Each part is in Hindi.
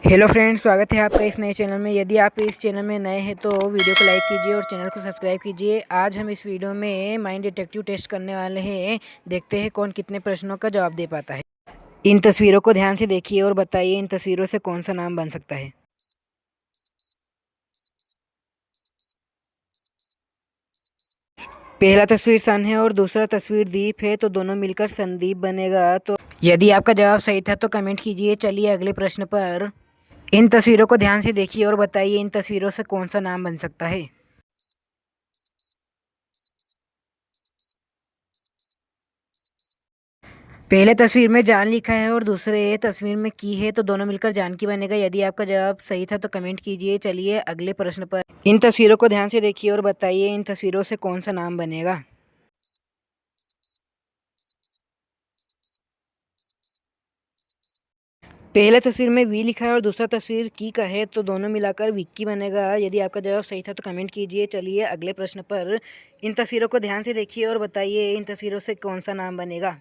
हेलो फ्रेंड्स, स्वागत है आपका इस नए चैनल में। यदि आप इस चैनल में नए हैं तो वीडियो को लाइक कीजिए और चैनल को सब्सक्राइब कीजिए। आज हम इस वीडियो में माइंड डिटेक्टिव टेस्ट करने वाले हैं। देखते हैं कौन कितने प्रश्नों का जवाब दे पाता है। इन तस्वीरों को ध्यान से देखिए और बताइए इन तस्वीरों से कौन सा नाम बन सकता है। पहला तस्वीर सन है और दूसरा तस्वीर दीप है, तो दोनों मिलकर संदीप बनेगा। तो यदि आपका जवाब सही था तो कमेंट कीजिए। चलिए अगले प्रश्न पर। इन तस्वीरों को ध्यान से देखिए और बताइए इन तस्वीरों से कौन सा नाम बन सकता है। पहले तस्वीर में जान लिखा है और दूसरे तस्वीर में की है, तो दोनों मिलकर जानकी बनेगा। यदि आपका जवाब सही था तो कमेंट कीजिए। चलिए अगले प्रश्न पर। इन तस्वीरों को ध्यान से देखिए और बताइए इन तस्वीरों से कौन सा नाम बनेगा। पहले तस्वीर में वी लिखा है और दूसरा तस्वीर की का है, तो दोनों मिलाकर विक्की बनेगा। यदि आपका जवाब सही था तो कमेंट कीजिए। चलिए अगले प्रश्न पर। इन तस्वीरों को ध्यान से देखिए और बताइए इन तस्वीरों से कौन सा नाम बनेगा।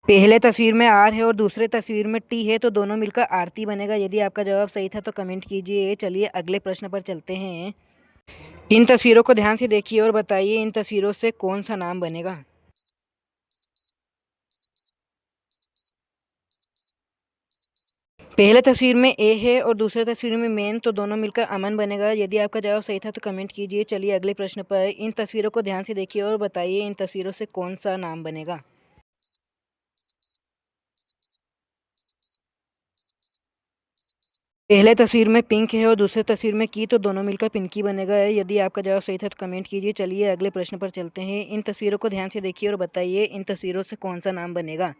पहले तस्वीर में आर है और दूसरे तस्वीर में टी है, तो दोनों मिलकर आरती बनेगा। यदि आपका जवाब सही था तो कमेंट कीजिए। चलिए अगले प्रश्न पर चलते हैं। इन तस्वीरों को ध्यान से देखिए और बताइए इन तस्वीरों से कौन सा नाम बनेगा। पहले तस्वीर में ए है और दूसरे तस्वीर में मैन, तो दोनों मिलकर अमन बनेगा। यदि आपका जवाब सही था तो कमेंट कीजिए। चलिए अगले प्रश्न पर। इन तस्वीरों को ध्यान से देखिए और बताइए इन तस्वीरों से कौन सा नाम बनेगा। पहले तस्वीर में पिंक है और दूसरे तस्वीर में की, तो दोनों मिलकर पिंकी बनेगा। यदि आपका जवाब सही था तो कमेंट कीजिए। चलिए अगले प्रश्न पर चलते हैं। इन तस्वीरों को ध्यान से देखिए और बताइए इन तस्वीरों से कौन सा नाम बनेगा।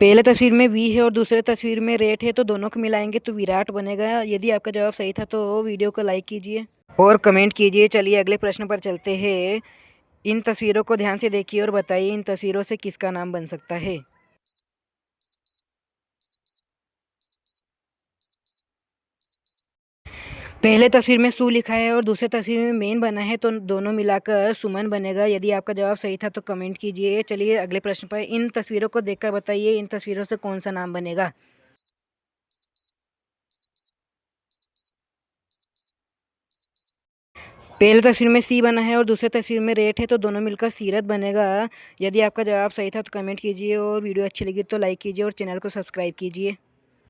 पहले तस्वीर में वी है और दूसरे तस्वीर में रेट है, तो दोनों को मिलाएंगे तो विराट बनेगा। यदि आपका जवाब सही था तो वीडियो को लाइक कीजिए और कमेंट कीजिए। चलिए अगले प्रश्न पर चलते हैं। इन तस्वीरों को ध्यान से देखिए और बताइए इन तस्वीरों से किसका नाम बन सकता है। पहले तस्वीर में सू लिखा है और दूसरे तस्वीर में मेन बना है, तो दोनों मिलाकर सुमन बनेगा। यदि आपका जवाब सही था तो कमेंट कीजिए। चलिए अगले प्रश्न पर। इन तस्वीरों को देखकर बताइए इन तस्वीरों से कौन सा नाम बनेगा। पहले तस्वीर में सी बना है और दूसरे तस्वीर में रेट है, तो दोनों मिलकर सीरत बनेगा। यदि आपका जवाब सही था तो कमेंट कीजिए और वीडियो अच्छी लगी तो लाइक कीजिए और चैनल को सब्सक्राइब कीजिए।